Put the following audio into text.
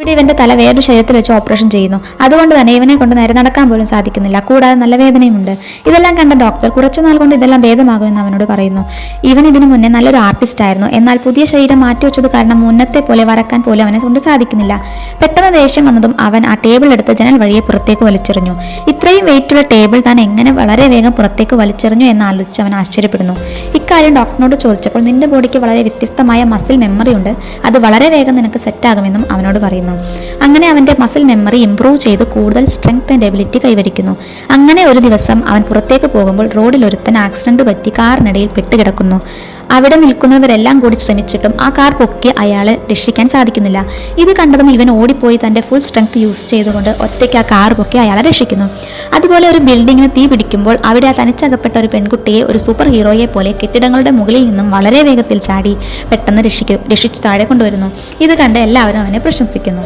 ഇവിടെ ഇവന്റെ തല വേറൊരു ശരീരത്തിൽ വെച്ച് ഓപ്പറേഷൻ ചെയ്യുന്നു. അതുകൊണ്ട് തന്നെ ഇവനെ കൊണ്ട് നേരെ നടക്കാൻ പോലും സാധിക്കുന്നില്ല. കൂടാതെ നല്ല വേദനയുമുണ്ട്. ഇതെല്ലാം കണ്ട ഡോക്ടർ കുറച്ചുനാൾ കൊണ്ട് ഇതെല്ലാം ഭേദമാകുമെന്ന് അവനോട് പറയുന്നു. ഇവൻ ഇതിനു മുന്നേ നല്ലൊരു ആർട്ടിസ്റ്റ് ആയിരുന്നു. എന്നാൽ പുതിയ ശരീരം മാറ്റിവെച്ചത് കാരണം മുന്നത്തെ പോലെ വരക്കാൻ പോലും അവനെ കൊണ്ട് സാധിക്കുന്നില്ല. പെട്ടെന്ന് ദേഷ്യം വന്നതും അവൻ ആ ടേബിൾ എടുത്ത് ജനൽ വഴിയെ പുറത്തേക്ക് വലിച്ചെറിഞ്ഞു. ഇത്രയും വെയിറ്റുള്ള ടേബിൾ താൻ എങ്ങനെ വളരെ വേഗം പുറത്തേക്ക് വലിച്ചെറിഞ്ഞു എന്ന് ആലോചിച്ച് അവൻ ആശ്ചര്യപ്പെടുന്നു. ഇക്കാര്യം ഡോക്ടറിനോട് ചോദിച്ചപ്പോൾ നിന്റെ ബോഡിക്ക് വളരെ വ്യത്യസ്തമായ മസിൽ മെമ്മറി ഉണ്ട്, അത് വളരെ വേഗം നിനക്ക് സെറ്റ് ആകുമെന്നും അവനോട് പറയുന്നു. അങ്ങനെ അവന്റെ മസിൽ മെമ്മറി ഇംപ്രൂവ് ചെയ്ത് കൂടുതൽ സ്ട്രെങ്ത് ആൻഡ് എബിലിറ്റി കൈവരിക്കുന്നു. അങ്ങനെ ഒരു ദിവസം അവൻ പുറത്തേക്ക് പോകുമ്പോൾ റോഡിൽ ഒരുത്തൻ ആക്സിഡന്റ് പറ്റി കാറിനിടയിൽ പെട്ടുകിടക്കുന്നു. അവിടെ നിൽക്കുന്നവരെല്ലാം കൂടി ശ്രമിച്ചിട്ടും ആ കാർ പൊക്കി അയാളെ രക്ഷിക്കാൻ സാധിക്കുന്നില്ല. ഇത് കണ്ടതും ഇവൻ ഓടിപ്പോയി തന്റെ ഫുൾ സ്ട്രെങ്ത് യൂസ് ചെയ്തുകൊണ്ട് ഒറ്റയ്ക്ക് ആ കാർ പൊക്കി അയാളെ രക്ഷിക്കുന്നു. അതുപോലെ ഒരു ബിൽഡിങ്ങിന് തീ പിടിക്കുമ്പോൾ അവിടെ ആ തനിച്ചകപ്പെട്ട ഒരു പെൺകുട്ടിയെ ഒരു സൂപ്പർ ഹീറോയെ പോലെ കെട്ടിടങ്ങളുടെ മുകളിൽ നിന്നും വളരെ വേഗത്തിൽ ചാടി പെട്ടെന്ന് രക്ഷിച്ചു താഴെ കൊണ്ടുവരുന്നു. ഇത് കണ്ട് എല്ലാവരും അവനെ പ്രശംസിക്കുന്നു.